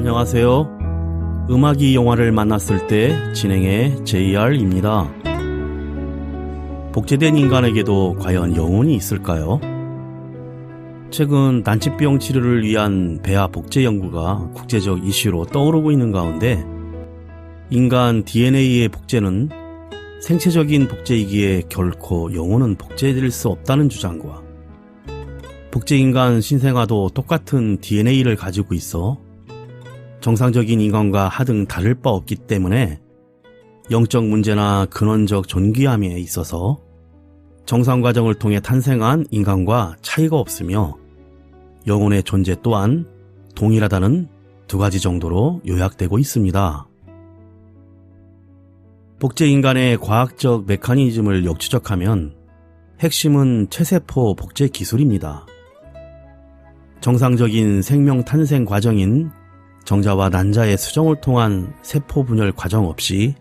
안녕하세요. 음악이 영화를 만났을 때 진행의 JR입니다. 복제된 인간에게도 과연 영혼이 있을까요? 최근 난치병 치료를 위한 배아 복제 연구가 국제적 이슈로 떠오르고 있는 가운데 인간 DNA의 복제는 생체적인 복제이기에 결코 영혼은 복제될 수 없다는 주장과 복제인간 신생아도 똑같은 DNA를 가지고 있어 정상적인 인간과 하등 다를 바 없기 때문에 영적 문제나 근원적 존귀함에 있어서 정상 과정을 통해 탄생한 인간과 차이가 없으며 영혼의 존재 또한 동일하다는 두 가지 정도로 요약되고 있습니다. 복제인간의 과학적 메커니즘을 역추적하면 핵심은 체세포 복제 기술입니다. 정상적인 생명 탄생 과정인 정자와 난자의 수정을 통한 세포 분열 과정 없이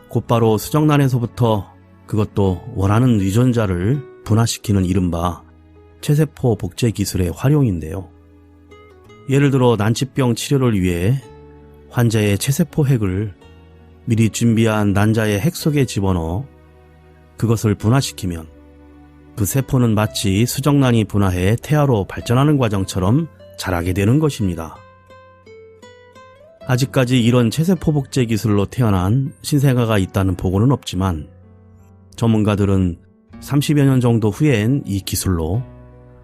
곧바로 수정란에서부터 그것도 원하는 유전자를 분화시키는 이른바 체세포 복제 기술의 활용인데요. 예를 들어 난치병 치료를 위해 환자의 체세포 핵을 미리 준비한 난자의 핵 속에 집어넣어 그것을 분화시키면 그 세포는 마치 수정란이 분화해 태아로 발전하는 과정처럼 자라게 되는 것입니다. 아직까지 이런 체세포 복제 기술로 태어난 신생아가 있다는 보고는 없지만 전문가들은 30여 년 정도 후엔 이 기술로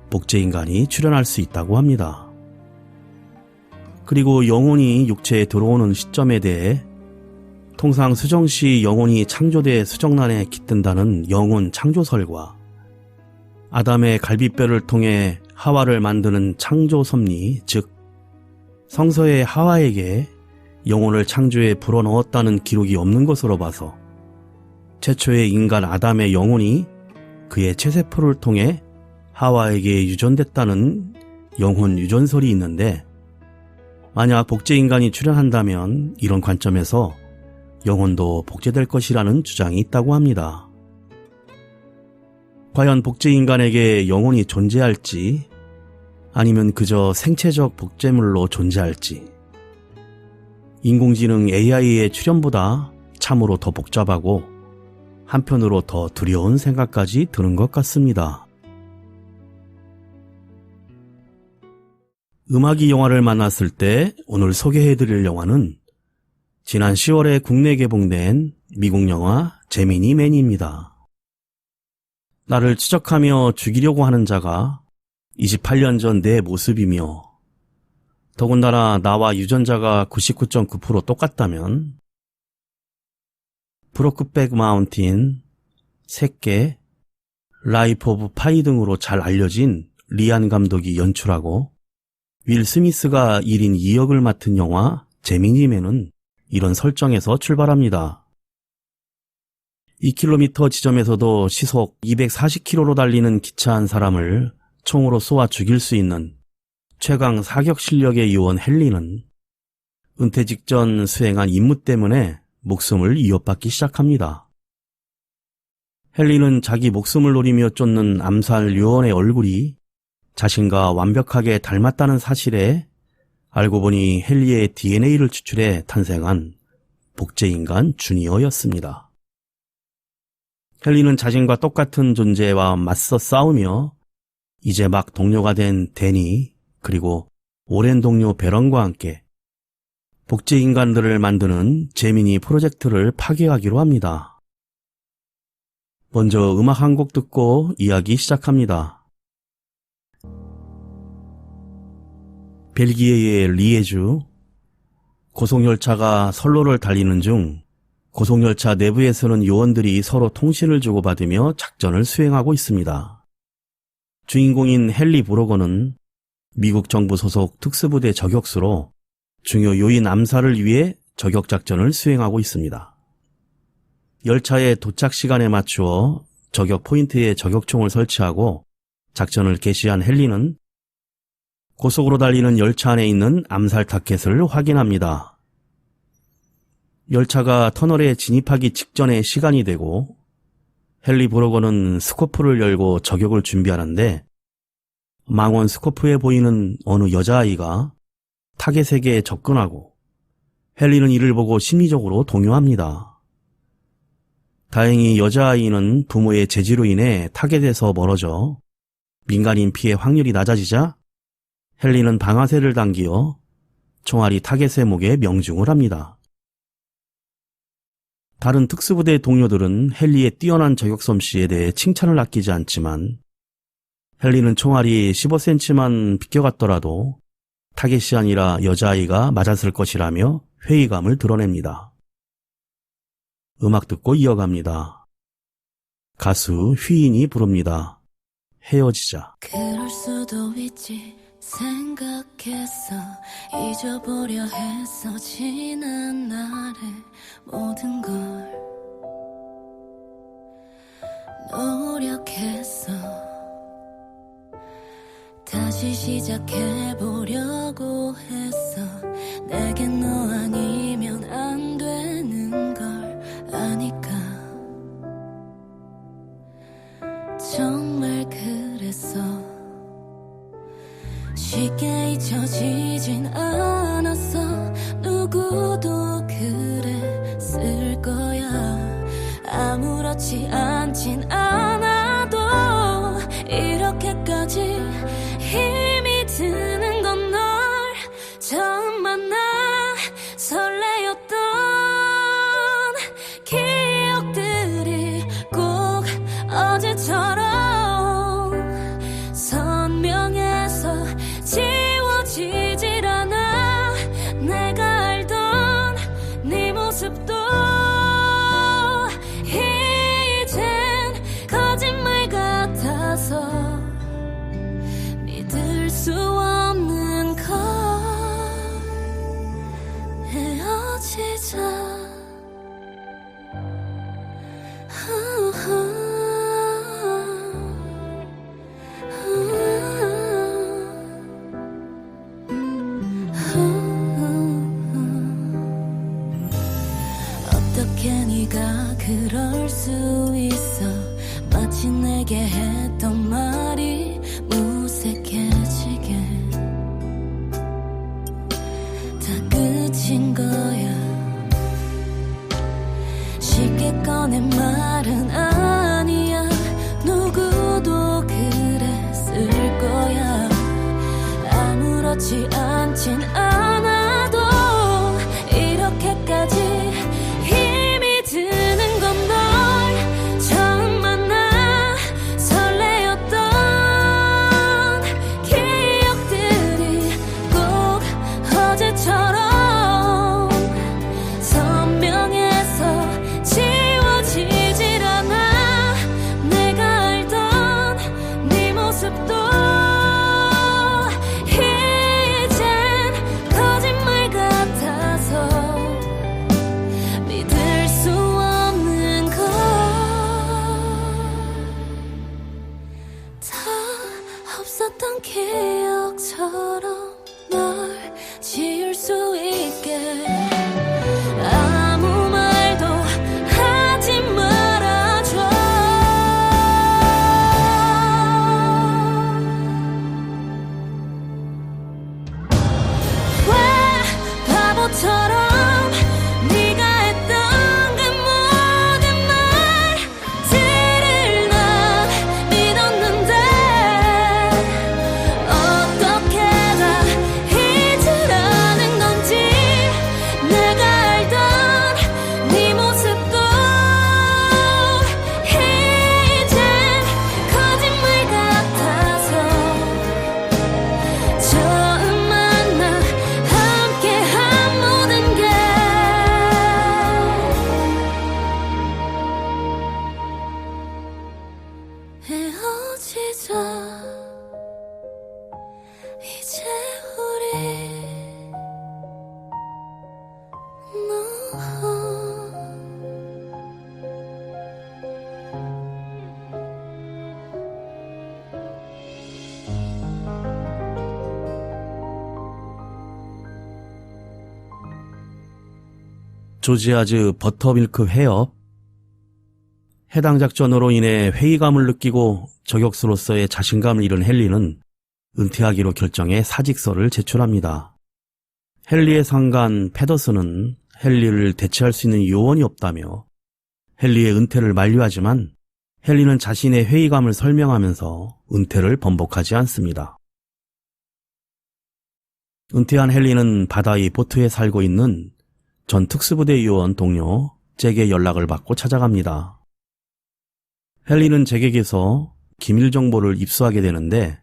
복제인간이 출현할 수 있다고 합니다. 그리고 영혼이 육체에 들어오는 시점에 대해 통상 수정 시 영혼이 창조돼 수정란에 깃든다는 영혼 창조설과 아담의 갈비뼈를 통해 하와를 만드는 창조 섭리, 즉 성서의 하와에게 영혼을 창조해 불어넣었다는 기록이 없는 것으로 봐서 최초의 인간 아담의 영혼이 그의 체세포를 통해 하와에게 유전됐다는 영혼 유전설이 있는데 만약 복제인간이 출현한다면 이런 관점에서 영혼도 복제될 것이라는 주장이 있다고 합니다. 과연 복제인간에게 영혼이 존재할지 아니면 그저 생체적 복제물로 존재할지 인공지능 AI의 출현보다 참으로 더 복잡하고 한편으로 더 두려운 생각까지 드는 것 같습니다. 음악이 영화를 만났을 때 오늘 소개해드릴 영화는 지난 10월에 국내 개봉된 미국 영화 제미니 맨입니다. 나를 추적하며 죽이려고 하는 자가 28년 전 내 모습이며 더군다나 나와 유전자가 99.9% 똑같다면 브로크백 마운틴, 새끼, 라이프 오브 파이 등으로 잘 알려진 리안 감독이 연출하고 윌 스미스가 1인 2역을 맡은 영화 제미니 맨은 이런 설정에서 출발합니다. 2km 지점에서도 시속 240km로 달리는 기차 한 사람을 총으로 쏘아 죽일 수 있는 최강 사격 실력의 요원 헨리는 은퇴 직전 수행한 임무 때문에 목숨을 이어받기 시작합니다. 헨리는 자기 목숨을 노리며 쫓는 암살 요원의 얼굴이 자신과 완벽하게 닮았다는 사실에 알고 보니 헨리의 DNA를 추출해 탄생한 복제인간 주니어였습니다. 헨리는 자신과 똑같은 존재와 맞서 싸우며 이제 막 동료가 된 데니 그리고 오랜 동료 베런과 함께 복제인간들을 만드는 제미니 프로젝트를 파괴하기로 합니다. 먼저 음악 한 곡 듣고 이야기 시작합니다. 벨기에의 리에주, 고속열차가 선로를 달리는 중 고속열차 내부에서는 요원들이 서로 통신을 주고받으며 작전을 수행하고 있습니다. 주인공인 헨리 브로거는 미국 정부 소속 특수부대 저격수로 중요 요인 암살을 위해 저격작전을 수행하고 있습니다. 열차의 도착 시간에 맞추어 저격 포인트에 저격총을 설치하고 작전을 개시한 헨리는 고속으로 달리는 열차 안에 있는 암살 타켓을 확인합니다. 열차가 터널에 진입하기 직전에 시간이 되고 헨리 브로거는 스코프를 열고 저격을 준비하는데 망원 스코프에 보이는 어느 여자아이가 타겟에게 접근하고 헨리는 이를 보고 심리적으로 동요합니다. 다행히 여자아이는 부모의 제지로 인해 타겟에서 멀어져 민간인 피해 확률이 낮아지자 헨리는 방아쇠를 당기어 총알이 타겟의 목에 명중을 합니다. 다른 특수부대 동료들은 헨리의 뛰어난 저격 솜씨에 대해 칭찬을 아끼지 않지만 헨리는 총알이 15cm만 비껴갔더라도 타겟이 아니라 여자아이가 맞았을 것이라며 회의감을 드러냅니다. 음악 듣고 이어갑니다. 가수 휘인이 부릅니다. 헤어지자. 그럴 수도 있지 생각했어 잊어보려 했어 지난 날의 모든 걸 노력했어 다시 시작해보려고 했어 내겐 너 아니면 안 되는 걸 아니까 정말 그랬어 쉽게 잊혀지진 않았어 누구도 그랬을 거야 아무렇지 않진 않아도 이렇게까지 힘이 드는 건 널 처음 만나 설레었던 기억들이 꼭 어제처럼 선명해서 지워지질 않아 내가 알던 네 모습도 이젠 거짓말 같아서 믿을 수 없는 걸 헤어지자 어떻게 네가 그럴 수 있어 마치 내게 했던 말이 무색해지게 다 끝인 거야 쉽게 꺼낸 말은 아니야 누구도 그랬을 거야 아무렇지 않진 않아도 이렇게까지 힘이 드는 건 널 처음 만나 설레었던 기억들이 꼭 어제처럼 선명해서 지워지질 않아 내가 알던 네 모습도 이젠 거짓말 같아서 믿을 수 없는 걸 다 없었던 기억처럼 널 지울 수 있게 아무 말도 하지 말아줘 왜 바보처럼 네가 했던 그 모든 말들을 난 믿었는데 어떻게 다 잊으라는 건지 내가 알던 네 모습도 이젠 거짓말 같아서 처음 만나 함께한 모든 게 헤어지자 이제 우리 조지아즈 버터밀크 해협. 해당 작전으로 인해 회의감을 느끼고 저격수로서의 자신감을 잃은 헨리는 은퇴하기로 결정해 사직서를 제출합니다. 헨리의 상간 패더슨은 헨리를 대체할 수 있는 요원이 없다며 헨리의 은퇴를 만류하지만 헨리는 자신의 회의감을 설명하면서 은퇴를 번복하지 않습니다. 은퇴한 헨리는 바다의 보트에 살고 있는 전 특수부대 요원 동료 잭의 연락을 받고 찾아갑니다. 헨리는 잭에게서 기밀 정보를 입수하게 되는데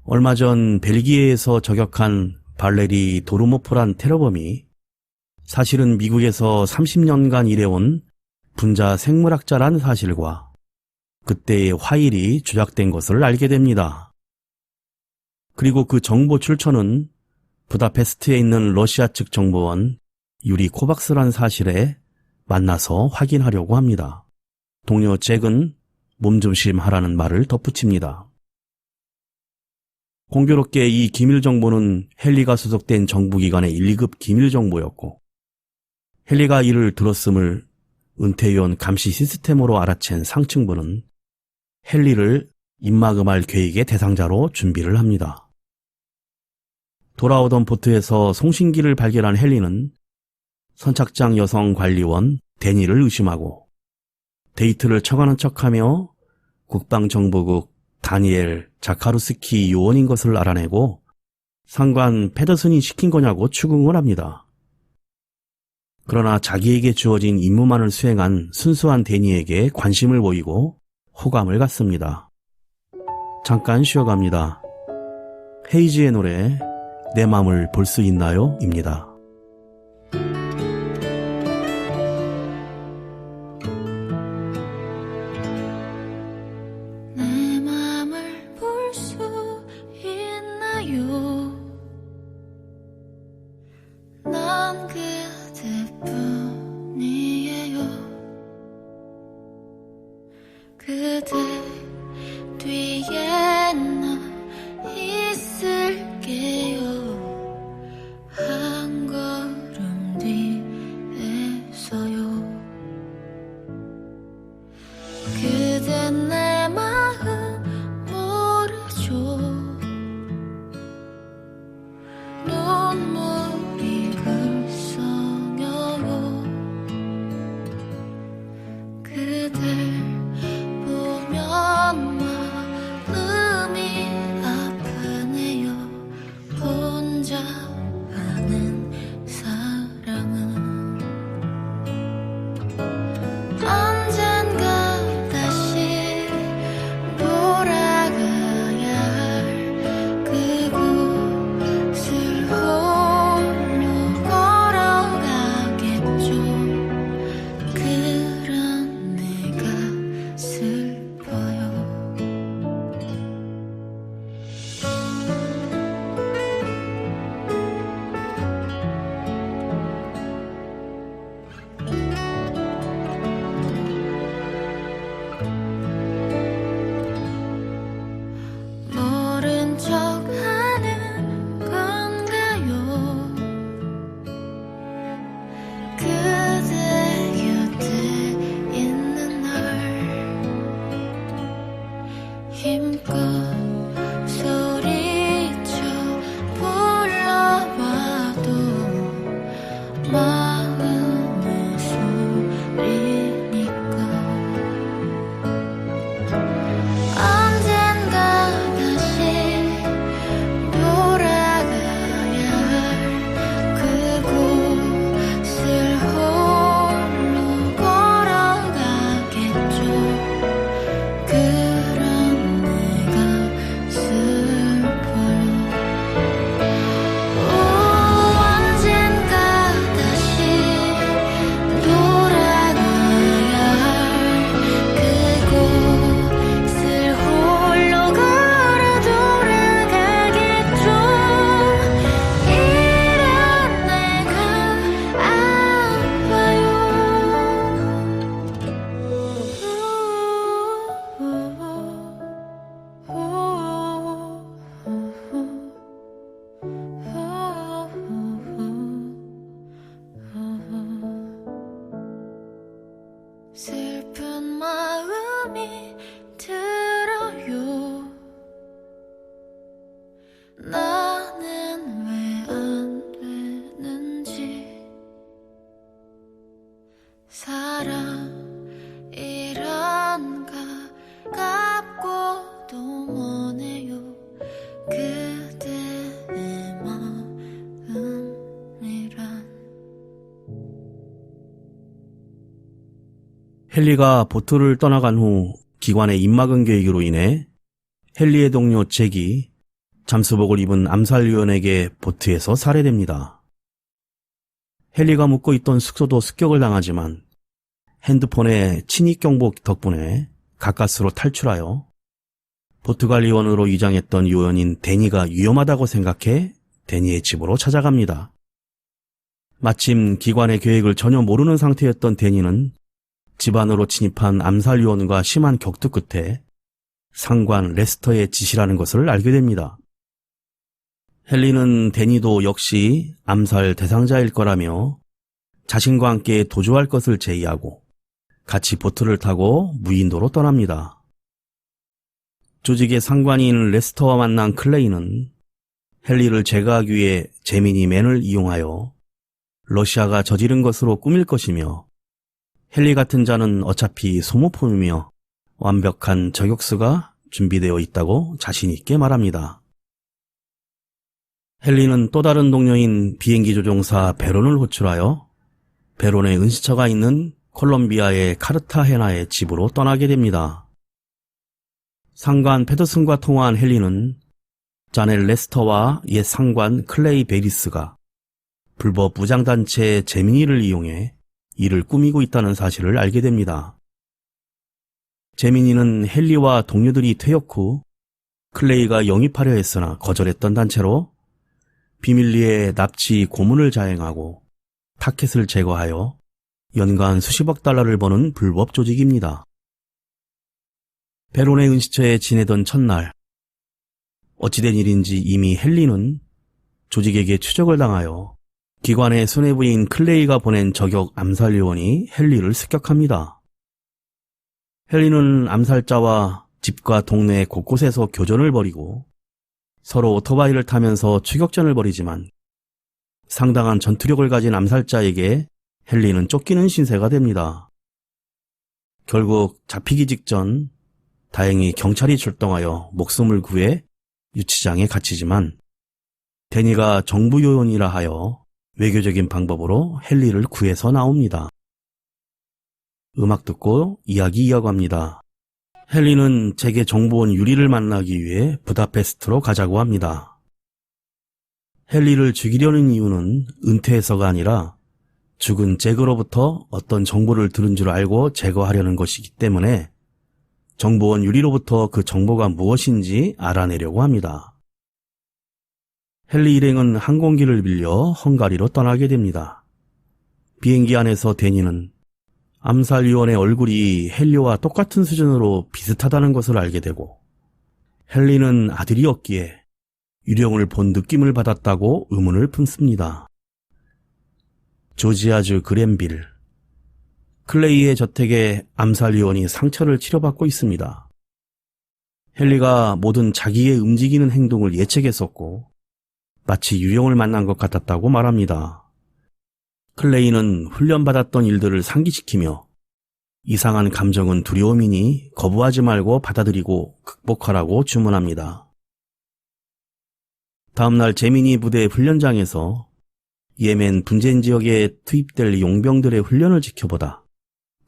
얼마 전 벨기에에서 저격한 발레리 도르모프란 테러범이 사실은 미국에서 30년간 일해온 분자 생물학자란 사실과 그때의 화일이 조작된 것을 알게 됩니다. 그리고 그 정보 출처는 부다페스트에 있는 러시아 측 정보원 유리 코박스란 사실에 만나서 확인하려고 합니다. 동료 잭은 몸조심하라는 말을 덧붙입니다. 공교롭게 이 기밀 정보는 헨리가 소속된 정부기관의 1, 2급 기밀 정보였고 헨리가 이를 들었음을 은퇴위원 감시 시스템으로 알아챈 상층부는 헨리를 입막음할 계획의 대상자로 준비를 합니다. 돌아오던 보트에서 송신기를 발견한 헨리는 선착장 여성 관리원 데니를 의심하고 데이트를 청하는 척하며 국방정보국 다니엘 자카루스키 요원인 것을 알아내고 상관 패더슨이 시킨 거냐고 추궁을 합니다. 그러나 자기에게 주어진 임무만을 수행한 순수한 데니에게 관심을 보이고 호감을 갖습니다. 잠깐 쉬어갑니다. 헤이지의 노래 내 맘을 볼 수 있나요? 입니다. 내 맘을 볼 수 있나요? 난 그대뿐이에요. 그대 뒤에 나 있을게요. 한 걸음 뒤에서요. 그대 내 마음 모르죠. 눈물이 글썽여요. 그댈 보면 마음이 아프네요. 혼자 하는 사랑은 언젠가 다시 돌아가야 할 그곳을 홀로 걸어가겠죠. 그런 내가 슬퍼요. 모른 척 하는 건가요? 그대 곁에 있는 날 힘껏 소리쳐 불러봐도 마음의 소리니까 언젠가 다시 돌아가야 할 그곳을 홀로 걸어가겠죠. 그런 내가 슬퍼요. 언젠가 다시 돌아가야 할 그곳을 홀로 걸어 돌아가겠죠. 이런 내가 아파요. 슬픈 마음이 들어요. 나는 왜 안 돼? 헨리가 보트를 떠나간 후 기관의 입막음 계획으로 인해 헨리의 동료 잭이 잠수복을 입은 암살위원에게 보트에서 살해됩니다. 헨리가 묵고 있던 숙소도 습격을 당하지만 핸드폰의 침입 경보 덕분에 가까스로 탈출하여 보트관리원으로 위장했던 요원인 데니가 위험하다고 생각해 데니의 집으로 찾아갑니다. 마침 기관의 계획을 전혀 모르는 상태였던 데니는 집 안으로 침입한 암살위원과 심한 격투 끝에 상관 레스터의 지시라는 것을 알게 됩니다. 헨리는 데니도 역시 암살 대상자일 거라며 자신과 함께 도주할 것을 제의하고 같이 보트를 타고 무인도로 떠납니다. 조직의 상관인 레스터와 만난 클레이는 헨리를 제거하기 위해 제미니 맨을 이용하여 러시아가 저지른 것으로 꾸밀 것이며 헨리 같은 자는 어차피 소모품이며 완벽한 저격수가 준비되어 있다고 자신 있게 말합니다. 헨리는 또 다른 동료인 비행기 조종사 베론을 호출하여 베론의 은시처가 있는 콜롬비아의 카르타헤나의 집으로 떠나게 됩니다. 상관 페더슨과 통화한 헨리는 자넬 레스터와 옛 상관 클레이 베리스가 불법 무장단체 제미니를 이용해 이를 꾸미고 있다는 사실을 알게 됩니다. 제미니는 헨리와 동료들이 퇴역 후 클레이가 영입하려 했으나 거절했던 단체로 비밀리에 납치 고문을 자행하고 타켓을 제거하여 연간 수십억 달러를 버는 불법 조직입니다. 베론의 은시처에 지내던 첫날, 어찌된 일인지 이미 헨리는 조직에게 추적을 당하여 기관의 수뇌부인 클레이가 보낸 저격 암살요원이 헨리를 습격합니다. 헨리는 암살자와 집과 동네 곳곳에서 교전을 벌이고 서로 오토바이를 타면서 추격전을 벌이지만 상당한 전투력을 가진 암살자에게 헨리는 쫓기는 신세가 됩니다. 결국 잡히기 직전 다행히 경찰이 출동하여 목숨을 구해 유치장에 갇히지만 데니가 정부 요원이라 하여 외교적인 방법으로 헨리를 구해서 나옵니다. 음악 듣고 이야기 이어갑니다. 헨리는 잭의 정보원 유리를 만나기 위해 부다페스트로 가자고 합니다. 헨리를 죽이려는 이유는 은퇴해서가 아니라 죽은 잭으로부터 어떤 정보를 들은 줄 알고 제거하려는 것이기 때문에 정보원 유리로부터 그 정보가 무엇인지 알아내려고 합니다. 헨리 일행은 항공기를 빌려 헝가리로 떠나게 됩니다. 비행기 안에서 데니는 암살위원의 얼굴이 헨리와 똑같은 수준으로 비슷하다는 것을 알게 되고 헨리는 아들이었기에 유령을 본 느낌을 받았다고 의문을 품습니다. 조지아주 그랜빌 클레이의 저택에 암살위원이 상처를 치료받고 있습니다. 헨리가 모든 자기의 움직이는 행동을 예측했었고 마치 유령을 만난 것 같았다고 말합니다. 클레이는 훈련받았던 일들을 상기시키며 이상한 감정은 두려움이니 거부하지 말고 받아들이고 극복하라고 주문합니다. 다음날 제미니 부대 훈련장에서 예멘 분쟁 지역에 투입될 용병들의 훈련을 지켜보다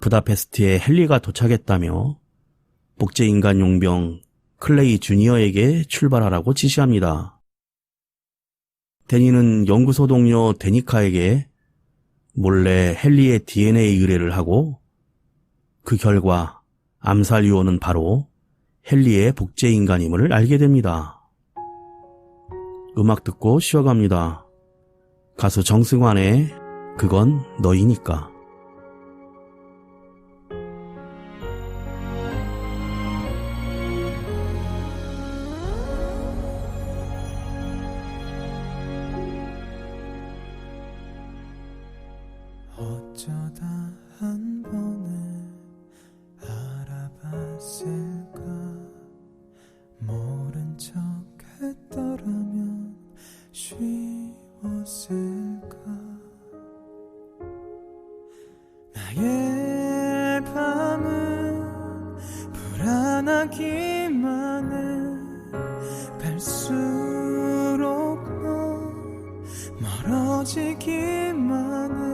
부다페스트에 헨리가 도착했다며 복제인간 용병 클레이 주니어에게 출발하라고 지시합니다. 데니는 연구소 동료 데니카에게 몰래 헨리의 DNA 의뢰를 하고 그 결과 암살 요원은 바로 헨리의 복제인간임을 알게 됩니다. 음악 듣고 쉬어갑니다. 가수 정승환의 그건 너이니까. 어쩌다 한 번에 알아봤을까 모른 척 했더라면 쉬웠을까 나의 밤은 불안하기만 해 갈수록 넌 멀어지기만 해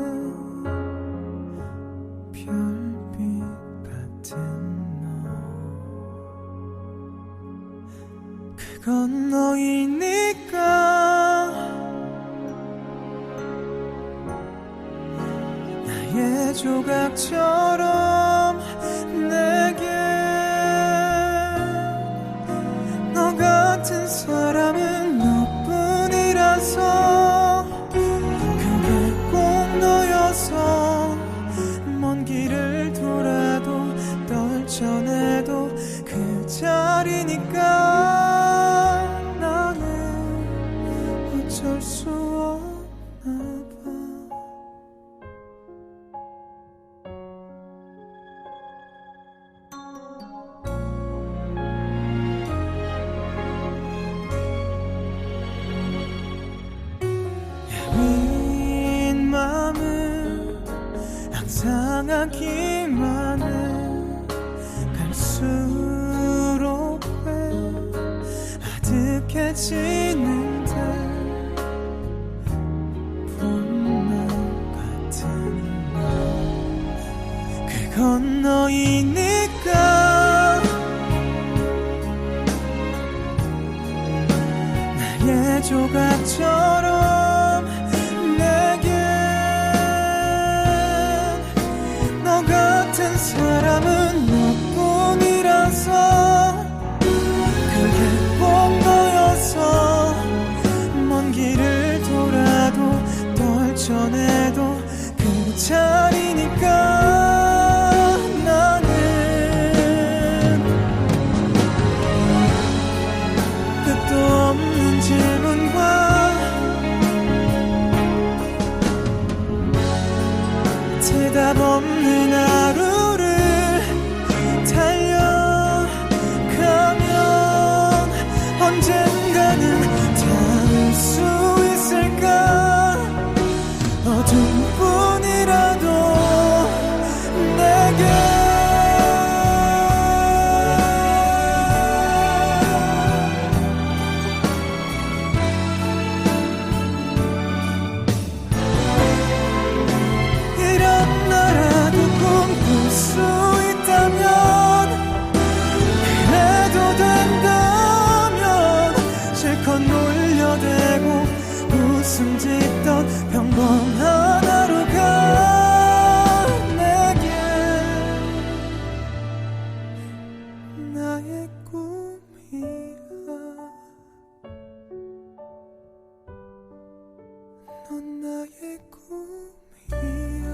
별빛 너이니까 나의 조각처럼 내게 너 같은 사람은 너뿐이라서 그게 꼭 너여서 먼 길을 돌아도 떨쳐내도 그 자리니까 나는 어쩔 수 없나 봐. 빈 맘은 항상 하기만 해. 갈수록 왜 아득해지는데 봄날 같은 날 그건 너이니까 나의 조각처럼 내겐 너 같은 사람은 너뿐이라서 그게 꼭 너여서 먼 길을 돌아도 떨쳐내도 그 자리니까 나는 끝도 없는 질문과 대답 없는 하루를 달려가면 언젠가는 닿을 수 있을까. 어둠뿐이라도 내게 이런 나라도 꿈꿀 수 있다면 그래도 된다면 실컷 놀려대고 웃음 짓던 평범한 하루가 내게 나의 꿈이야. 넌 나의 꿈이야.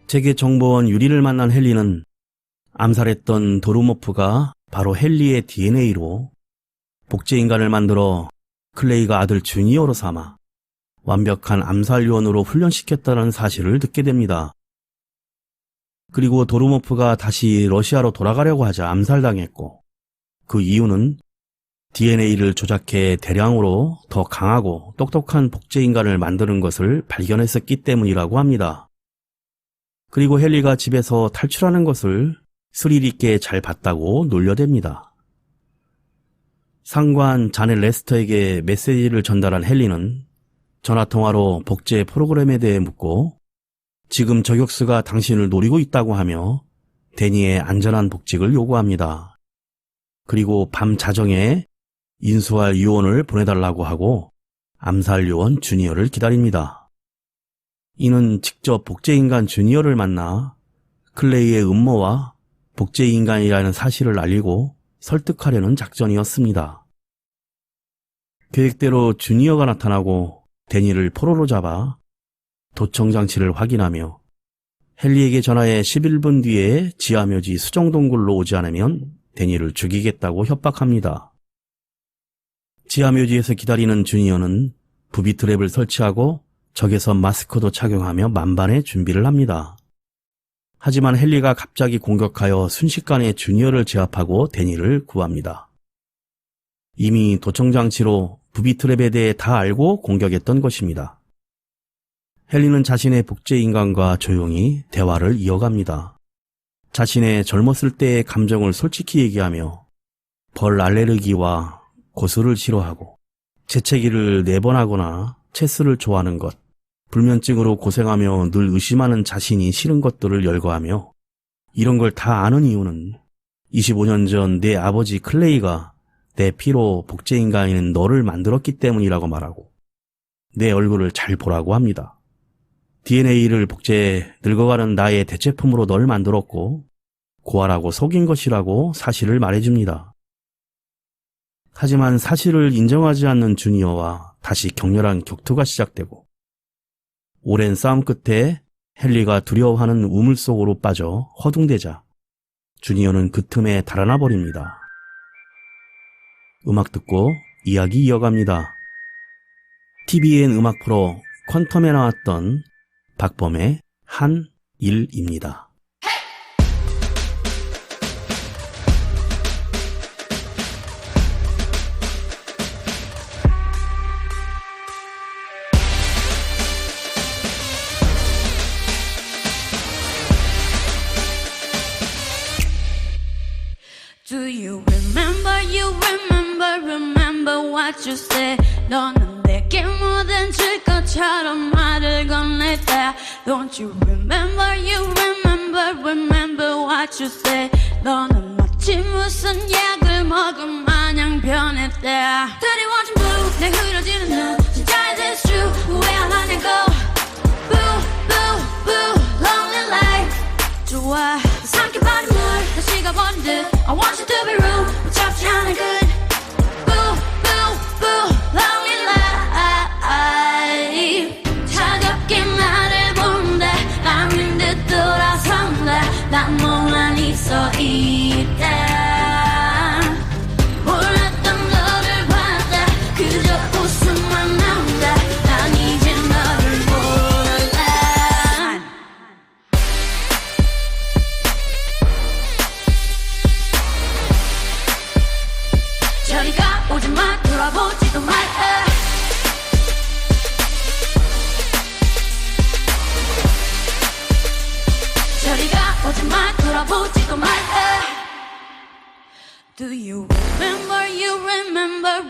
세계정보원 유리를 만난 헨리는 암살했던 도르모프가 바로 헨리의 DNA로 복제인간을 만들어 클레이가 아들 주니어로 삼아 완벽한 암살요원으로 훈련시켰다는 사실을 듣게 됩니다. 그리고 도르모프가 다시 러시아로 돌아가려고 하자 암살당했고, 그 이유는 DNA를 조작해 대량으로 더 강하고 똑똑한 복제인간을 만드는 것을 발견했었기 때문이라고 합니다. 그리고 헨리가 집에서 탈출하는 것을 스릴 있게 잘 봤다고 놀려댑니다. 상관 자넷 레스터에게 메시지를 전달한 헨리는 전화통화로 복제 프로그램에 대해 묻고 지금 저격수가 당신을 노리고 있다고 하며 데니의 안전한 복직을 요구합니다. 그리고 밤 자정에 인수할 요원을 보내달라고 하고 암살 요원 주니어를 기다립니다. 이는 직접 복제인간 주니어를 만나 클레이의 음모와 복제인간이라는 사실을 알리고 설득하려는 작전이었습니다. 계획대로 주니어가 나타나고 데니를 포로로 잡아 도청장치를 확인하며 헨리에게 전화해 11분 뒤에 지하묘지 수정동굴로 오지 않으면 데니를 죽이겠다고 협박합니다. 지하묘지에서 기다리는 주니어는 부비 트랩을 설치하고 적외선 마스크도 착용하며 만반의 준비를 합니다. 하지만 헨리가 갑자기 공격하여 순식간에 주니어를 제압하고 데니를 구합니다. 이미 도청장치로 부비 트랩에 대해 다 알고 공격했던 것입니다. 헨리는 자신의 복제인간과 조용히 대화를 이어갑니다. 자신의 젊었을 때의 감정을 솔직히 얘기하며 벌 알레르기와 고수를 싫어하고 재채기를 4번 하거나 체스를 좋아하는 것, 불면증으로 고생하며 늘 의심하는 자신이 싫은 것들을 열거하며 이런 걸 다 아는 이유는 25년 전 내 아버지 클레이가 내 피로 복제인간인 너를 만들었기 때문이라고 말하고 내 얼굴을 잘 보라고 합니다. DNA를 복제해 늙어가는 나의 대체품으로 널 만들었고 고아라고 속인 것이라고 사실을 말해줍니다. 하지만 사실을 인정하지 않는 주니어와 다시 격렬한 격투가 시작되고 오랜 싸움 끝에 헨리가 두려워하는 우물 속으로 빠져 허둥대자 주니어는 그 틈에 달아나 버립니다. 음악 듣고 이야기 이어갑니다. TVN 음악 프로 퀀텀에 나왔던 박범의 한일입니다. Do you remember what you said? 너는 내게 뭐든 줄 것처럼 말을 건넬 때 Don't you remember what you said? 너는 마치 무슨 약을 먹은 마냥 변했대 드리워진 blue 내 흐려지는 눈 진짜 is this true 왜 안 하냐고 Boo boo boo lonely life 좋아 삼켜버린 물 다시 가버린 듯 I want you to be rude 무섭지 않은 good Boo boo boo lonely life 차갑게 나를 본대 남인 듯 돌아선대 난 멍하니 서 있대 몰랐던 너를 봤대 그저 웃음만 나온대 난 이제 너를 몰라 저리가 오지마 돌아보지도 마 저리가 오지마 돌아보지도 마 Do you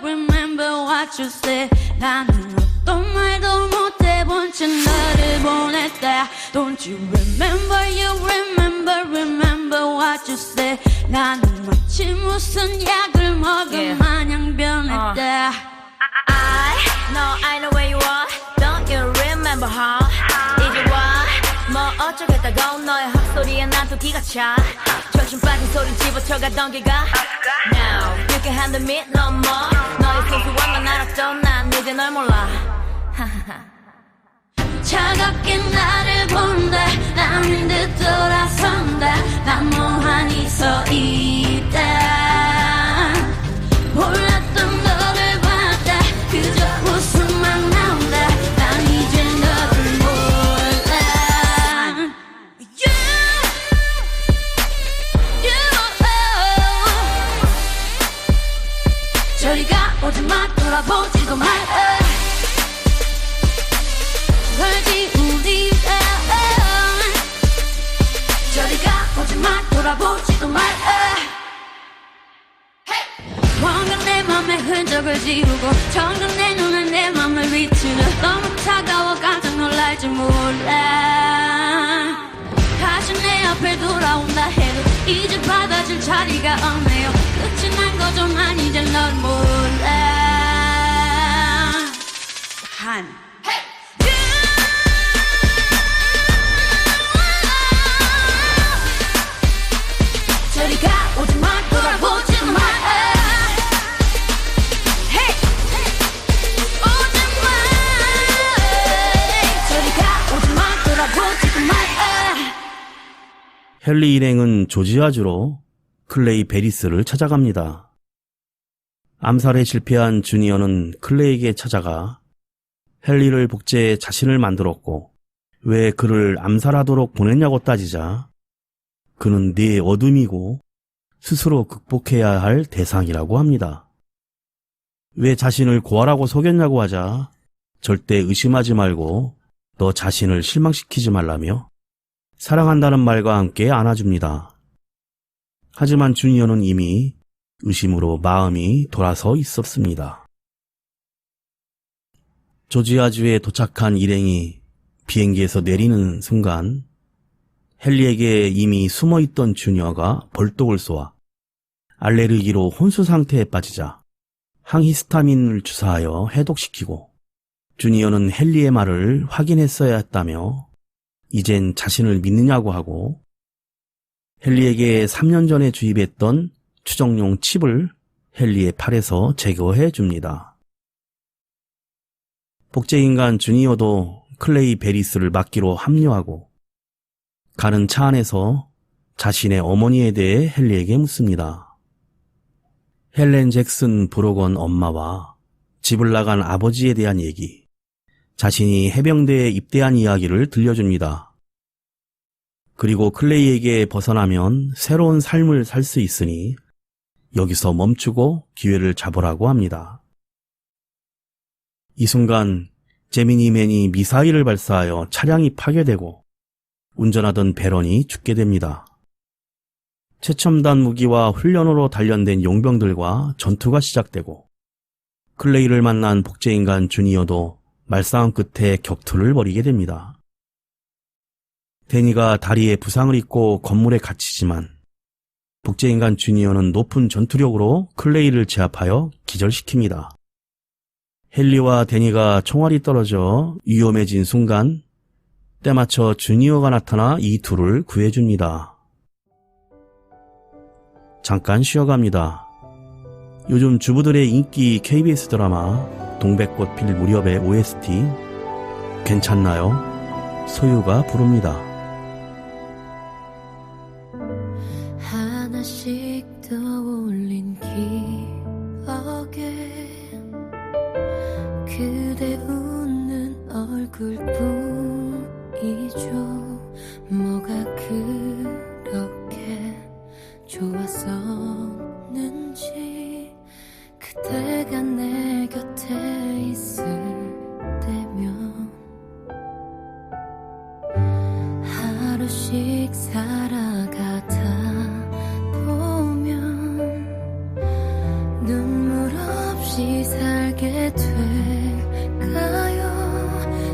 remember what you said 나는 어떤 말도 못해본 채 너를 보냈대 Don't you remember what you said 나는 마치 무슨 약을 먹은 마냥 변했대 I know where you are. Don't you remember how? 이제 와. 뭐 어쩌겠다고 너의 헛소리에 난 또 기가 차. 정신 빠진 소리 집어쳐가던 기가. Now you can handle me no more. 너의 소소함만 알았던 난 이제 널 몰라. 차갑게 나를 본대 남인 듯 돌아선대 난 멍하니 서 있대 몰랐던 너를 봤대 그저 웃음만 나온대 난 이제 너를 몰라 저리가 오지마 돌아보지도 마 걸지 우리 저리가 오지마 돌아보지도 마 뭔가 내 맘에 흔적을 지우고 정녕 내 눈에 내 맘을 비추는 너무 차가워 깜짝 놀랄지 몰라 다시 내 앞에 돌아온다 해도 이제 받아줄 자리가 없네요 끝이 난 거죠 난 이제 널 몰라 저리가 오지마 돌아보지도 마 오지마 저리가 오지마 돌아보지도 마 헨리 일행은 조지아주로 클레이 베리스를 찾아갑니다. 암살에 실패한 주니어는 클레이에게 찾아가 헨리를 복제해 자신을 만들었고 왜 그를 암살하도록 보냈냐고 따지자 그는 네 어둠이고 스스로 극복해야 할 대상이라고 합니다. 왜 자신을 고아라고 속였냐고 하자 절대 의심하지 말고 너 자신을 실망시키지 말라며 사랑한다는 말과 함께 안아줍니다. 하지만 주니어는 이미 의심으로 마음이 돌아서 있었습니다. 조지아주에 도착한 일행이 비행기에서 내리는 순간 헨리에게 이미 숨어있던 주니어가 벌떡을 쏘아 알레르기로 혼수 상태에 빠지자 항히스타민을 주사하여 해독시키고, 주니어는 헨리의 말을 확인했어야 했다며 이젠 자신을 믿느냐고 하고 헨리에게 3년 전에 주입했던 추정용 칩을 헨리의 팔에서 제거해 줍니다. 복제인간 주니어도 클레이 베리스를 맡기로 합류하고 가는 차 안에서 자신의 어머니에 대해 헨리에게 묻습니다. 헬렌 잭슨 브로건 엄마와 집을 나간 아버지에 대한 얘기, 자신이 해병대에 입대한 이야기를 들려줍니다. 그리고 클레이에게 벗어나면 새로운 삶을 살 수 있으니 여기서 멈추고 기회를 잡으라고 합니다. 이 순간 제미니맨이 미사일을 발사하여 차량이 파괴되고 운전하던 배런이 죽게 됩니다. 최첨단 무기와 훈련으로 단련된 용병들과 전투가 시작되고 클레이를 만난 복제인간 주니어도 말싸움 끝에 격투를 벌이게 됩니다. 데니가 다리에 부상을 입고 건물에 갇히지만 복제인간 주니어는 높은 전투력으로 클레이를 제압하여 기절시킵니다. 헨리와 데니가 총알이 떨어져 위험해진 순간 때맞춰 주니어가 나타나 이 둘을 구해줍니다. 잠깐 쉬어갑니다. 요즘 주부들의 인기 KBS 드라마 동백꽃 필 무렵의 OST 괜찮나요? 소유가 부릅니다. 하나씩 떠올린 기억에 그대 웃는 얼굴뿐이죠. 뭐가 그렇게 좋았었는지 그대가 내 곁에 있을 때면 하루씩 살아가다 보면 눈물 없이 살게 될까요?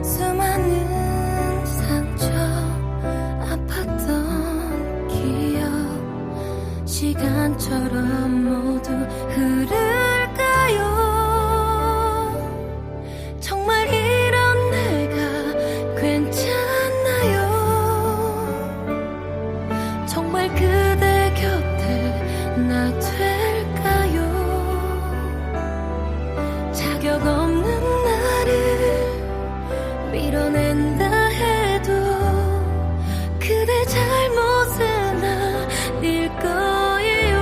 수많은 상처 아팠던 기억 시간처럼 모두 흐를까요? 정말 이런 내가 괜찮나요? 정말 그대 곁에 나 될까요? 자격 없는 나를 밀어낸다 해도 그대 잘못은 아닐 거예요.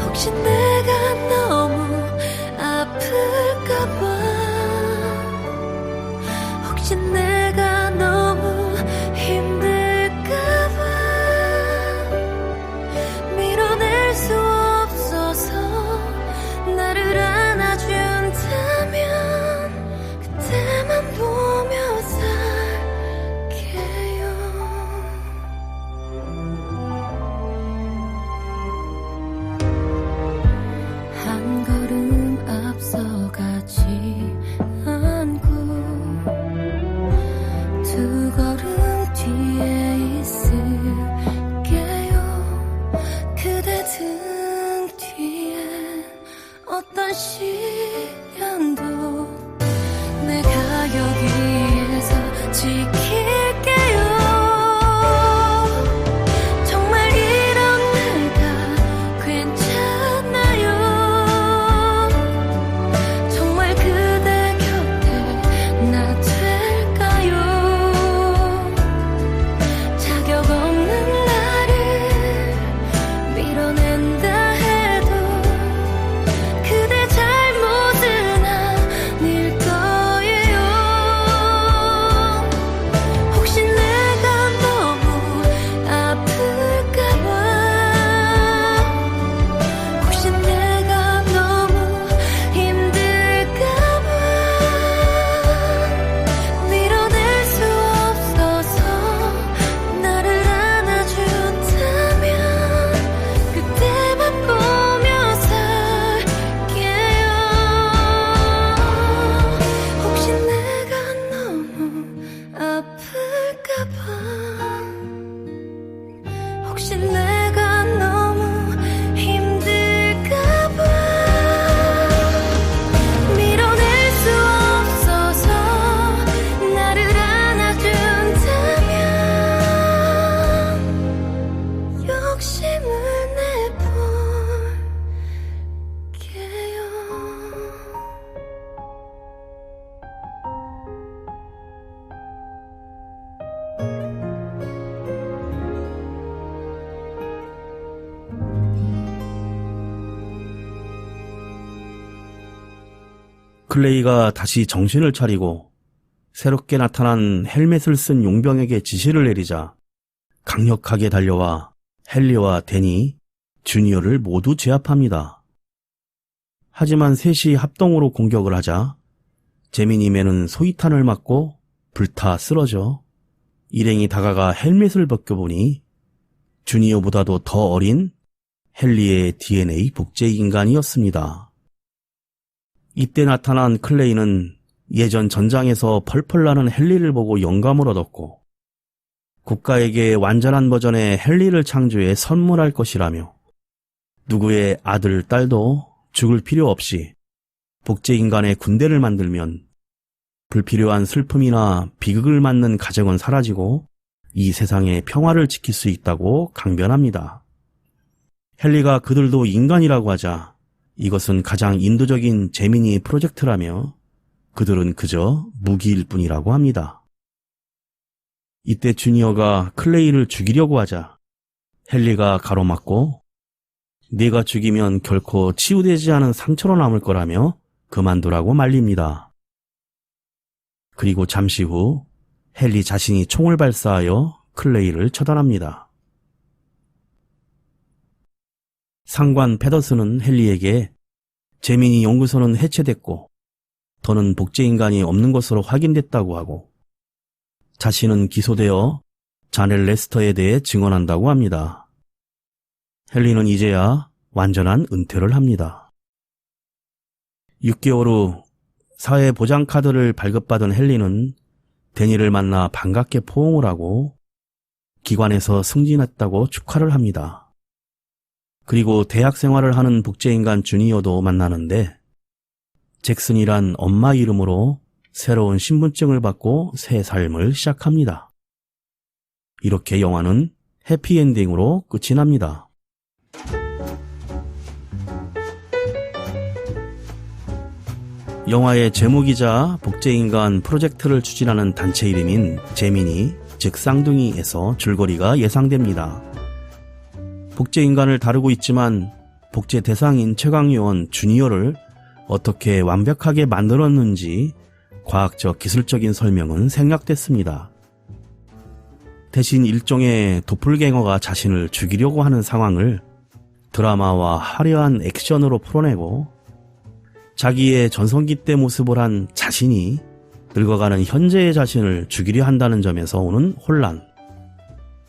혹시 내가 너무 아플까봐, 혹시 내가 너무 힘들까봐 밀어낼 수 없어서 나를 안아준다면 그때만 보며 살게요. 한 걸음 앞서가지 않고 두 걸음 뒤에 있을게요. 그대 등 뒤에 어떤 시련도 내가 여기에서 지킬게요. 정말 이런 내가 괜찮나요? 정말 그대 곁에 나 될까요? 자격 없는 나를 밀어낸다 해도 그대 잘못은 아닐 거예요. 클레이가 다시 정신을 차리고 새롭게 나타난 헬멧을 쓴 용병에게 지시를 내리자 강력하게 달려와 헨리와 댄이 주니어를 모두 제압합니다. 하지만 셋이 합동으로 공격을 하자 제미니 맨은 소위탄을 맞고 불타 쓰러져 일행이 다가가 헬멧을 벗겨보니 주니어보다도 더 어린 헨리의 DNA 복제 인간이었습니다. 이때 나타난 클레이는 예전 전장에서 펄펄 나는 헨리를 보고 영감을 얻었고 국가에게 완전한 버전의 헨리를 창조해 선물할 것이라며 누구의 아들, 딸도 죽을 필요 없이 복제 인간의 군대를 만들면 불필요한 슬픔이나 비극을 맞는 가정은 사라지고 이 세상의 평화를 지킬 수 있다고 강변합니다. 헨리가 그들도 인간이라고 하자 이것은 가장 인도적인 제미니 프로젝트라며 그들은 그저 무기일 뿐이라고 합니다. 이때 주니어가 클레이를 죽이려고 하자 헨리가 가로막고 네가 죽이면 결코 치유되지 않은 상처로 남을 거라며 그만두라고 말립니다. 그리고 잠시 후 헨리 자신이 총을 발사하여 클레이를 처단합니다. 상관 페더슨은 헨리에게 제미니 연구소는 해체됐고 더는 복제인간이 없는 것으로 확인됐다고 하고 자신은 기소되어 자넬 레스터에 대해 증언한다고 합니다. 헨리는 이제야 완전한 은퇴를 합니다. 6개월 후 사회보장카드를 발급받은 헨리는 데니를 만나 반갑게 포옹을 하고 기관에서 승진했다고 축하를 합니다. 그리고 대학 생활을 하는 복제인간 주니어도 만나는데 잭슨이란 엄마 이름으로 새로운 신분증을 받고 새 삶을 시작합니다. 이렇게 영화는 해피엔딩으로 끝이 납니다. 영화의 제목이자 복제인간 프로젝트를 추진하는 단체 이름인 제미니, 즉 쌍둥이에서 줄거리가 예상됩니다. 복제인간을 다루고 있지만 복제 대상인 최강요원 주니어를 어떻게 완벽하게 만들었는지 과학적 기술적인 설명은 생략됐습니다. 대신 일종의 도플갱어가 자신을 죽이려고 하는 상황을 드라마와 화려한 액션으로 풀어내고 자기의 전성기 때 모습을 한 자신이 늙어가는 현재의 자신을 죽이려 한다는 점에서 오는 혼란,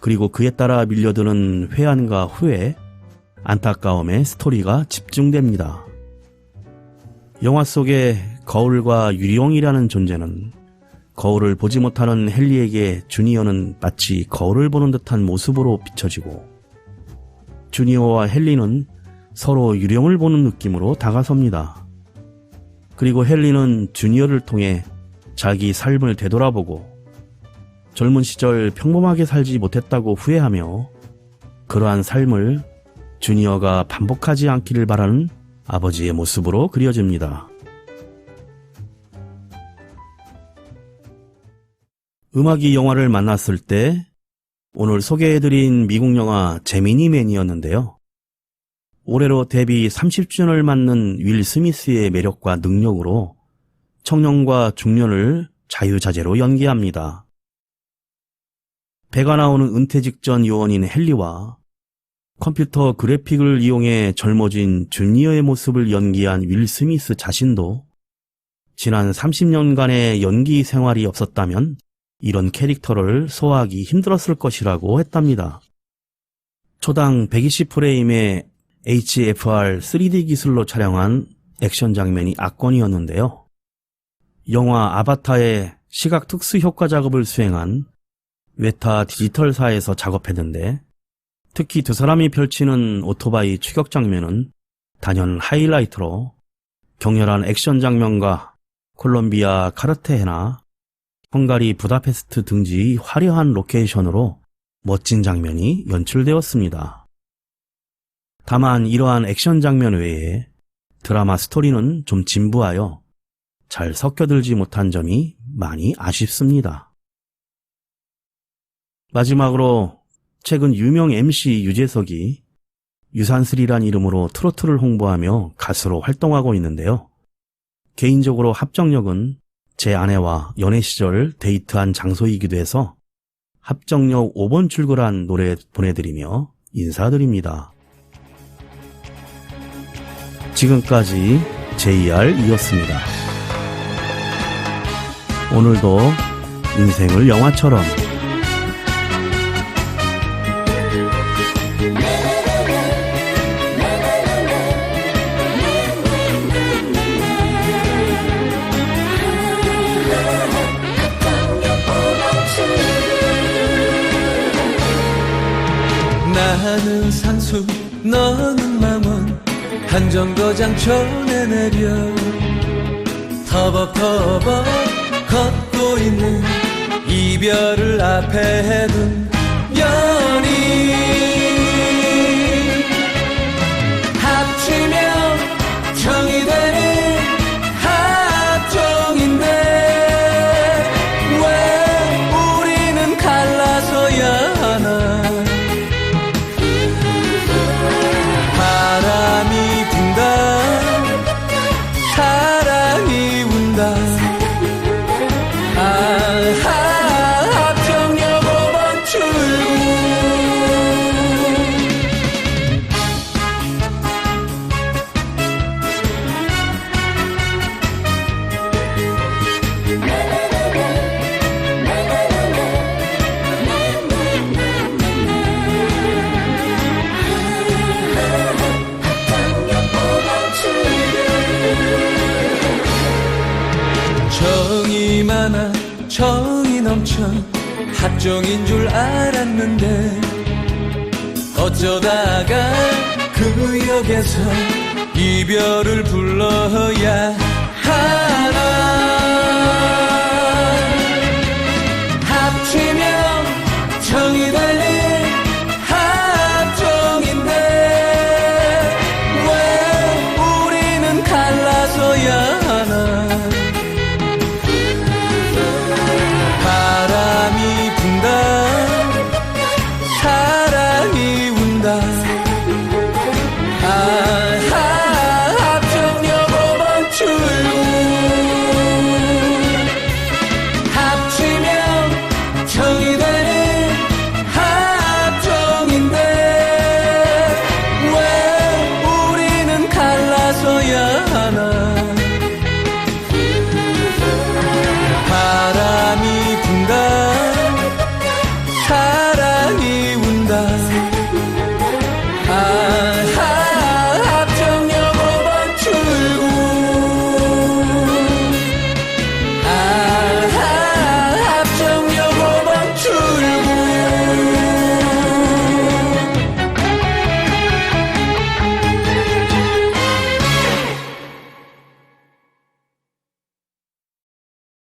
그리고 그에 따라 밀려드는 회한과 후회, 안타까움의 스토리가 집중됩니다. 영화 속의 거울과 유리용이라는 존재는 거울을 보지 못하는 헨리에게 주니어는 마치 거울을 보는 듯한 모습으로 비춰지고 주니어와 헨리는 서로 유령을 보는 느낌으로 다가섭니다. 그리고 헨리는 주니어를 통해 자기 삶을 되돌아보고 젊은 시절 평범하게 살지 못했다고 후회하며 그러한 삶을 주니어가 반복하지 않기를 바라는 아버지의 모습으로 그려집니다. 음악이 영화를 만났을 때 오늘 소개해드린 미국 영화 제미니맨이었는데요. 올해로 데뷔 30주년을 맞는 윌 스미스의 매력과 능력으로 청년과 중년을 자유자재로 연기합니다. 배가 나오는 은퇴 직전 요원인 헨리와 컴퓨터 그래픽을 이용해 젊어진 주니어의 모습을 연기한 윌 스미스 자신도 지난 30년간의 연기 생활이 없었다면 이런 캐릭터를 소화하기 힘들었을 것이라고 했답니다. 초당 120프레임의 HFR 3D 기술로 촬영한 액션 장면이 압권이었는데요. 영화 아바타의 시각 특수 효과 작업을 수행한 웨타 디지털사에서 작업했는데 특히 두 사람이 펼치는 오토바이 추격 장면은 단연 하이라이트로 격렬한 액션 장면과 콜롬비아 카르테헤나, 헝가리 부다페스트 등지 화려한 로케이션으로 멋진 장면이 연출되었습니다. 다만 이러한 액션 장면 외에 드라마 스토리는 좀 진부하여 잘 섞여들지 못한 점이 많이 아쉽습니다. 마지막으로 최근 유명 MC 유재석이 유산슬이란 이름으로 트로트를 홍보하며 가수로 활동하고 있는데요. 개인적으로 합정역은 제 아내와 연애 시절 데이트한 장소이기도 해서 합정역 5번 출구란 노래 보내드리며 인사드립니다. 지금까지 JR이었습니다. 오늘도 인생을 영화처럼 나는 상수 너는 망원 한정거장촌에 내려 터벅터벅 걷고 있는 이별을 앞에 둔 연인 합치면 정이 되는 합정인데 왜 우리는 갈라서야 하나. 바람이 분다 사랑이 운다 합정역 5번 출구. 정이 많아 정이 넘쳐 합정인 줄 알았는데 어쩌다가 그 역에서 이별을 불러야